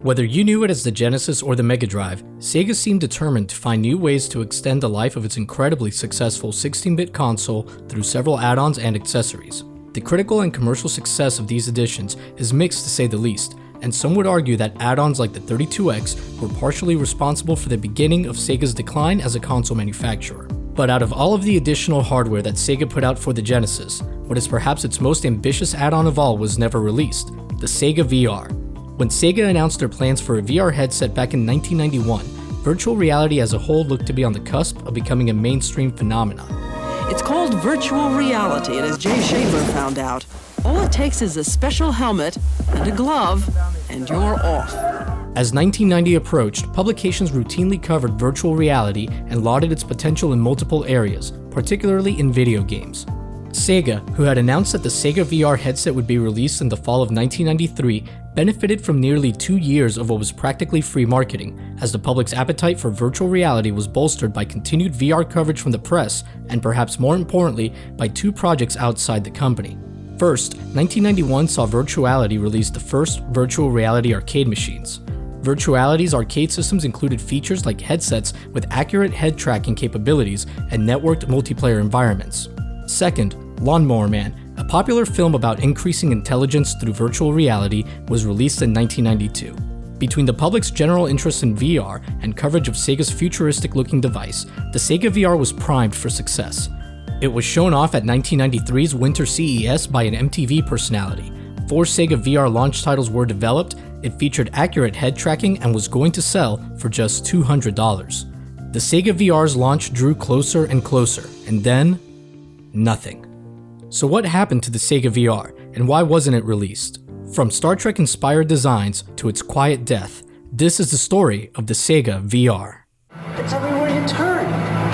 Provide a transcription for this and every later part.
Whether you knew it as the Genesis or the Mega Drive, Sega seemed determined to find new ways to extend the life of its incredibly successful 16-bit console through several add-ons and accessories. The critical and commercial success of these additions is mixed to say the least, and some would argue that add-ons like the 32X were partially responsible for the beginning of Sega's decline as a console manufacturer. But out of all of the additional hardware that Sega put out for the Genesis, what is perhaps its most ambitious add-on of all was never released, the Sega VR. When Sega announced their plans for a VR headset back in 1991, virtual reality as a whole looked to be on the cusp of becoming a mainstream phenomenon. It's called virtual reality, and as Jay Schaefer found out, all it takes is a special helmet and a glove, and you're off. As 1990 approached, publications routinely covered virtual reality and lauded its potential in multiple areas, particularly in video games. Sega, who had announced that the Sega VR headset would be released in the fall of 1993, benefited from nearly 2 years of what was practically free marketing, as the public's appetite for virtual reality was bolstered by continued VR coverage from the press, and perhaps more importantly, by two projects outside the company. First, 1991 saw Virtuality release the first virtual reality arcade machines. Virtuality's arcade systems included features like headsets with accurate head tracking capabilities and networked multiplayer environments. Second, Lawnmower Man, a popular film about increasing intelligence through virtual reality, was released in 1992. Between the public's general interest in VR and coverage of Sega's futuristic-looking device, the Sega VR was primed for success. It was shown off at 1993's Winter CES by an MTV personality. 4 Sega VR launch titles were developed, it featured accurate head tracking, and was going to sell for just $200. The Sega VR's launch drew closer and closer, and then nothing. So what happened to the Sega VR, and why wasn't it released? From Star Trek-inspired designs to its quiet death, this is the story of the Sega VR. It's everywhere you turn.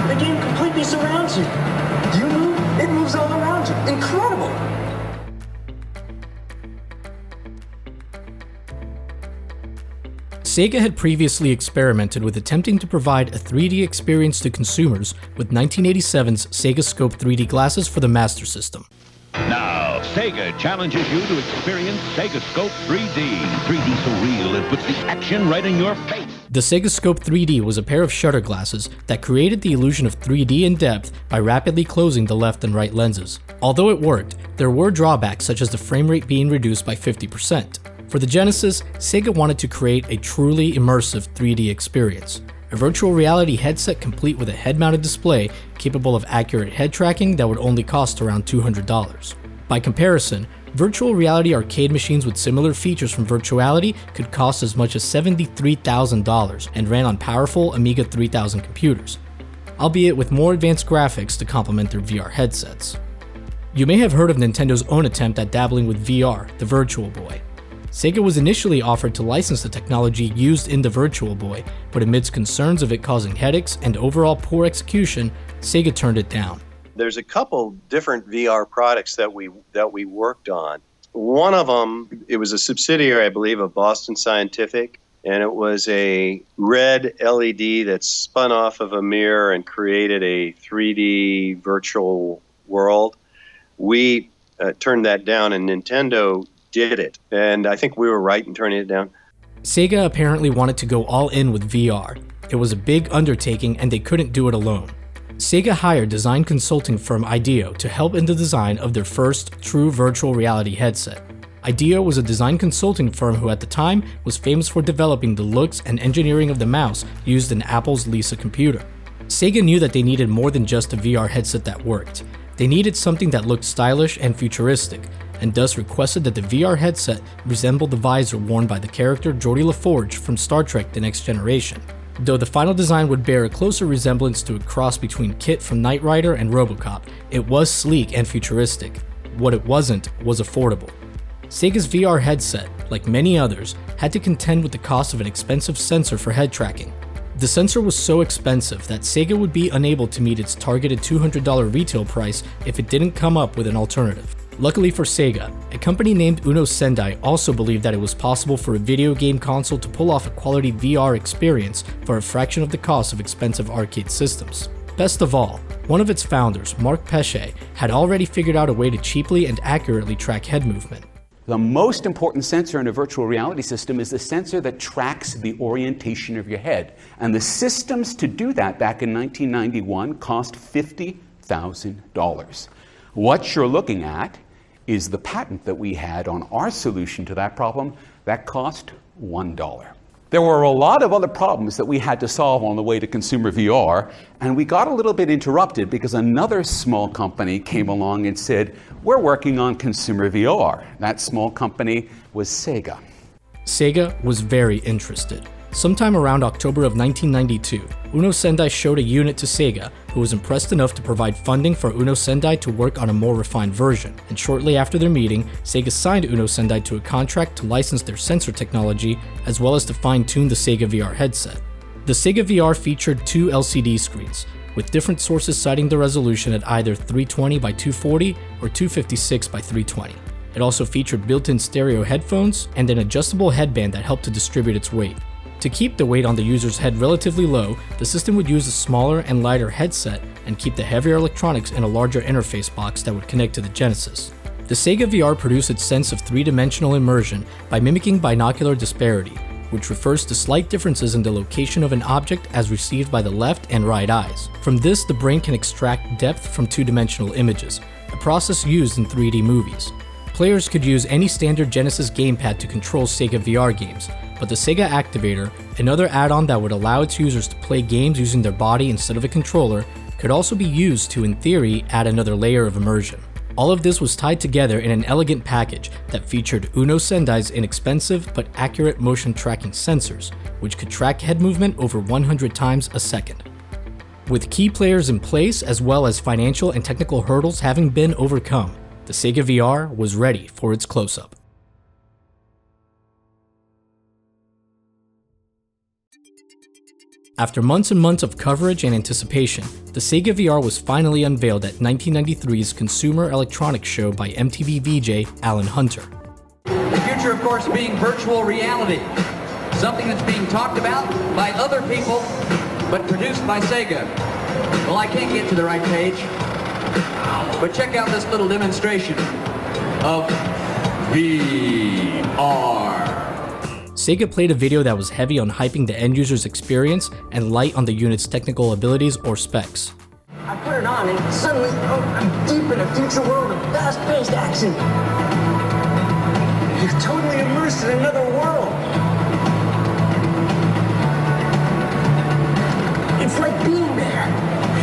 The game completely surrounds you. You move, it moves all around you. Incredible! Sega had previously experimented with attempting to provide a 3D experience to consumers with 1987's Sega Scope 3D glasses for the Master System. Now, Sega challenges you to experience Sega Scope 3D. 3D so real it puts the action right in your face. The Sega Scope 3D was a pair of shutter glasses that created the illusion of 3D in depth by rapidly closing the left and right lenses. Although it worked, there were drawbacks such as the frame rate being reduced by 50%. For the Genesis, Sega wanted to create a truly immersive 3D experience. A virtual reality headset complete with a head-mounted display capable of accurate head tracking that would only cost around $200. By comparison, virtual reality arcade machines with similar features from Virtuality could cost as much as $73,000 and ran on powerful Amiga 3000 computers, albeit with more advanced graphics to complement their VR headsets. You may have heard of Nintendo's own attempt at dabbling with VR, the Virtual Boy. Sega was initially offered to license the technology used in the Virtual Boy, but amidst concerns of it causing headaches and overall poor execution, Sega turned it down. There's a couple different VR products that we worked on. One of them, it was a subsidiary, I believe, of Boston Scientific, and it was a red LED that spun off of a mirror and created a 3D virtual world. We turned that down, and Nintendo did it, and I think we were right in turning it down. Sega apparently wanted to go all in with VR. It was a big undertaking and they couldn't do it alone. Sega hired design consulting firm IDEO to help in the design of their first true virtual reality headset. IDEO was a design consulting firm who at the time was famous for developing the looks and engineering of the mouse used in Apple's Lisa computer. Sega knew that they needed more than just a VR headset that worked. They needed something that looked stylish and futuristic, and thus requested that the VR headset resemble the visor worn by the character Geordi LaForge from Star Trek: The Next Generation. Though the final design would bear a closer resemblance to a cross between Kit from Knight Rider and RoboCop, it was sleek and futuristic. What it wasn't was affordable. Sega's VR headset, like many others, had to contend with the cost of an expensive sensor for head tracking. The sensor was so expensive that Sega would be unable to meet its targeted $200 retail price if it didn't come up with an alternative. Luckily for Sega, a company named Uno Sendai also believed that it was possible for a video game console to pull off a quality VR experience for a fraction of the cost of expensive arcade systems. Best of all, one of its founders, Mark Pesce, had already figured out a way to cheaply and accurately track head movement. The most important sensor in a virtual reality system is the sensor that tracks the orientation of your head. And the systems to do that back in 1991 cost $50,000. What you're looking at is the patent that we had on our solution to that problem that cost $1. There were a lot of other problems that we had to solve on the way to consumer VR, and we got a little bit interrupted because another small company came along and said, we're working on consumer VR. That small company was Sega. Sega was very interested. Sometime around October of 1992, Uno Sendai showed a unit to Sega, who was impressed enough to provide funding for Uno Sendai to work on a more refined version, and shortly after their meeting, Sega signed Uno Sendai to a contract to license their sensor technology, as well as to fine-tune the Sega VR headset. The Sega VR featured 2 LCD screens, with different sources citing the resolution at either 320 by 240 or 256 by 320. It also featured built-in stereo headphones and an adjustable headband that helped to distribute its weight. To keep the weight on the user's head relatively low, the system would use a smaller and lighter headset and keep the heavier electronics in a larger interface box that would connect to the Genesis. The Sega VR produced its sense of three-dimensional immersion by mimicking binocular disparity, which refers to slight differences in the location of an object as received by the left and right eyes. From this, the brain can extract depth from two-dimensional images, a process used in 3D movies. Players could use any standard Genesis gamepad to control Sega VR games, but the Sega Activator, another add-on that would allow its users to play games using their body instead of a controller, could also be used to, in theory, add another layer of immersion. All of this was tied together in an elegant package that featured Uno Sendai's inexpensive but accurate motion tracking sensors, which could track head movement over 100 times a second. With key players in place as well as financial and technical hurdles having been overcome, the Sega VR was ready for its close-up. After months and months of coverage and anticipation, the Sega VR was finally unveiled at 1993's Consumer Electronics Show by MTV VJ Alan Hunter. The future, of course, being virtual reality. Something that's being talked about by other people, but produced by Sega. Well, I can't get to the right page, but check out this little demonstration of VR. Sega played a video that was heavy on hyping the end user's experience and light on the unit's technical abilities or specs. I put it on and suddenly, I'm deep in a future world of fast-paced action. You're totally immersed in another world. It's like being there.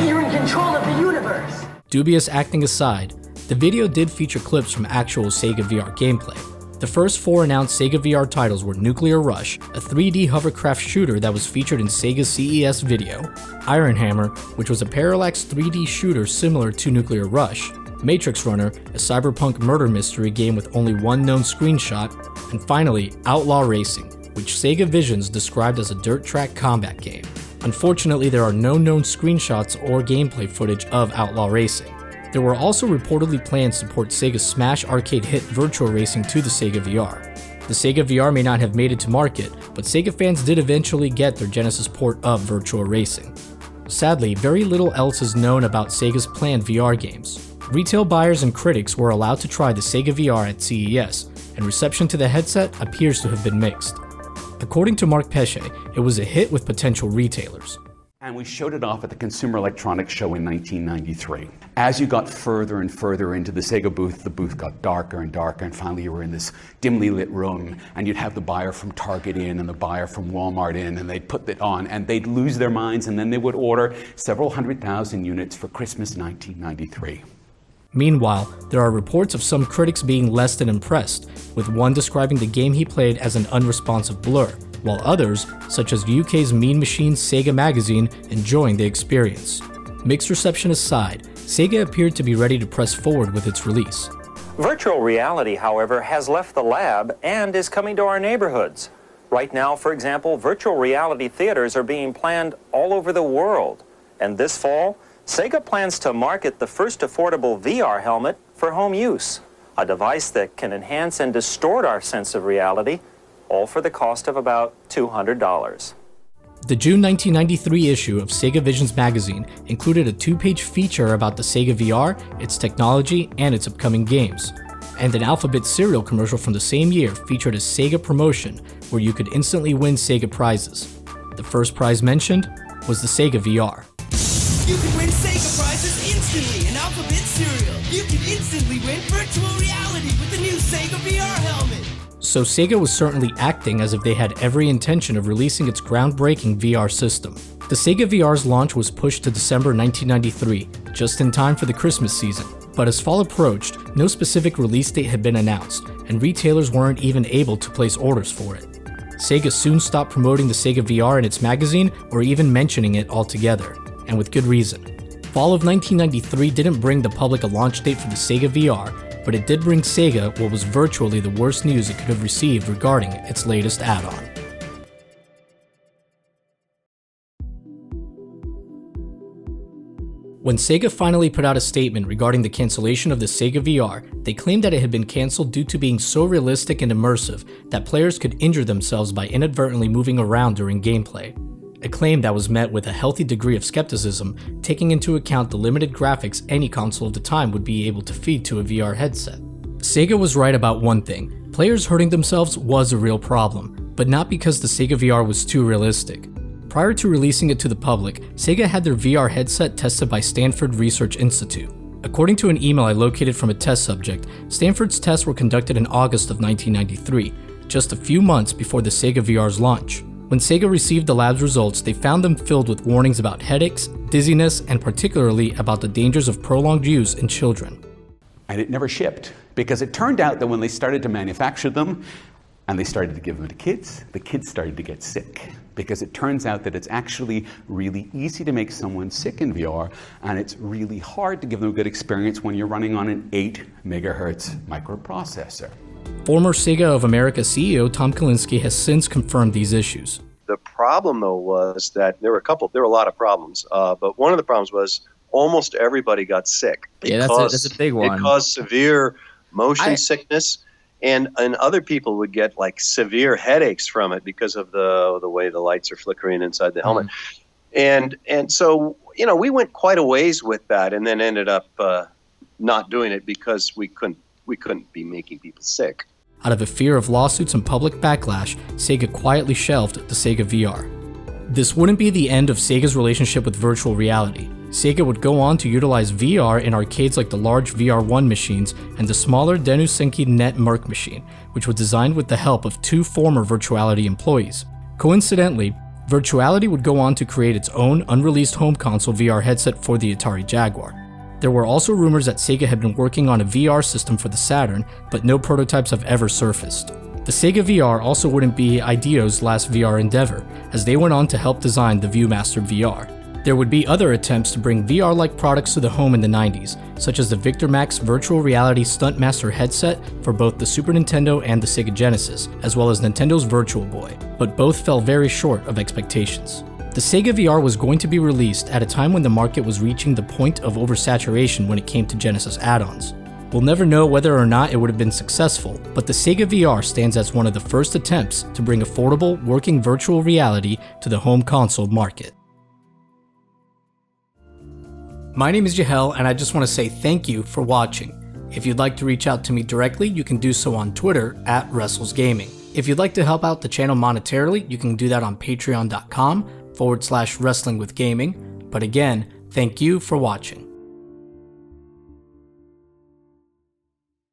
You're in control of the universe. Dubious acting aside, the video did feature clips from actual Sega VR gameplay. The first 4 announced Sega VR titles were Nuclear Rush, a 3D hovercraft shooter that was featured in Sega's CES video, Iron Hammer, which was a parallax 3D shooter similar to Nuclear Rush, Matrix Runner, a cyberpunk murder mystery game with only one known screenshot, and finally, Outlaw Racing, which Sega Visions described as a dirt track combat game. Unfortunately, there are no known screenshots or gameplay footage of Outlaw Racing. There were also reportedly plans to port Sega's smash arcade hit Virtual Racing to the Sega VR. The Sega VR may not have made it to market, but Sega fans did eventually get their Genesis port of Virtual Racing. Sadly, very little else is known about Sega's planned VR games. Retail buyers and critics were allowed to try the Sega VR at CES, and reception to the headset appears to have been mixed. According to Mark Pesce, it was a hit with potential retailers. And we showed it off at the Consumer Electronics Show in 1993. As you got further and further into the Sega booth, the booth got darker and darker, and finally you were in this dimly lit room, and you'd have the buyer from Target in and the buyer from Walmart in, and they'd put it on, and they'd lose their minds, and then they would order several 100,000 units for Christmas 1993. Meanwhile, there are reports of some critics being less than impressed, with one describing the game he played as an unresponsive blur, while others, such as UK's Mean Machines Sega magazine, enjoying the experience. Mixed reception aside, Sega appeared to be ready to press forward with its release. Virtual reality, however, has left the lab and is coming to our neighborhoods. Right now, for example, virtual reality theaters are being planned all over the world. And this fall, Sega plans to market the first affordable VR helmet for home use, a device that can enhance and distort our sense of reality, all for the cost of about $200. The June 1993 issue of Sega Visions magazine included a 2-page feature about the Sega VR, its technology, and its upcoming games. and an Alphabet cereal commercial from the same year featured a Sega promotion where you could instantly win Sega prizes. The first prize mentioned was the Sega VR. You can win Sega prizes instantly in Alphabet cereal. You can instantly win virtual reality with the new Sega VR helmet. So Sega was certainly acting as if they had every intention of releasing its groundbreaking VR system. The Sega VR's launch was pushed to December 1993, just in time for the Christmas season. But as fall approached, no specific release date had been announced, and retailers weren't even able to place orders for it. Sega soon stopped promoting the Sega VR in its magazine or even mentioning it altogether, and with good reason. Fall of 1993 didn't bring the public a launch date for the Sega VR, but it did bring Sega what was virtually the worst news it could have received regarding its latest add-on. When Sega finally put out a statement regarding the cancellation of the Sega VR, they claimed that it had been cancelled due to being so realistic and immersive that players could injure themselves by inadvertently moving around during gameplay. A claim that was met with a healthy degree of skepticism, taking into account the limited graphics any console of the time would be able to feed to a VR headset. Sega was right about one thing: players hurting themselves was a real problem, but not because the Sega VR was too realistic. Prior to releasing it to the public, Sega had their VR headset tested by Stanford Research Institute. According to an email I located from a test subject, Stanford's tests were conducted in August of 1993, just a few months before the Sega VR's launch. When Sega received the lab's results, they found them filled with warnings about headaches, dizziness, and particularly about the dangers of prolonged use in children. And it never shipped, because it turned out that when they started to manufacture them, and they started to give them to kids, the kids started to get sick. Because it turns out that it's actually really easy to make someone sick in VR, and it's really hard to give them a good experience when you're running on an 8 megahertz microprocessor. Former Sega of America CEO Tom Kalinske has since confirmed these issues. The problem, though, was that there were a lot of problems, but one of the problems was almost everybody got sick. Yeah, that's a big one. It caused severe motion sickness. And other people would get like severe headaches from it because of the way the lights are flickering inside the helmet. And so, we went quite a ways with that, and then ended up not doing it because we couldn't be making people sick. Out of a fear of lawsuits and public backlash, Sega quietly shelved the Sega VR. This wouldn't be the end of Sega's relationship with virtual reality. Sega would go on to utilize VR in arcades like the large VR1 machines and the smaller Denousenki Net Merc machine, which was designed with the help of 2 former Virtuality employees. Coincidentally, Virtuality would go on to create its own unreleased home console VR headset for the Atari Jaguar. There were also rumors that Sega had been working on a VR system for the Saturn, but no prototypes have ever surfaced. The Sega VR also wouldn't be IDEO's last VR endeavor, as they went on to help design the ViewMaster VR. There would be other attempts to bring VR-like products to the home in the 90s, such as the VictorMax Virtual Reality Stuntmaster headset for both the Super Nintendo and the Sega Genesis, as well as Nintendo's Virtual Boy, but both fell very short of expectations. The Sega VR was going to be released at a time when the market was reaching the point of oversaturation when it came to Genesis add-ons. We'll never know whether or not it would have been successful, but the Sega VR stands as one of the first attempts to bring affordable, working virtual reality to the home console market. My name is Jahel, and I just want to say thank you for watching. If you'd like to reach out to me directly, you can do so on Twitter @WrestlesGaming. If you'd like to help out the channel monetarily, you can do that on patreon.com/wrestlingwithgaming. But again, thank you for watching.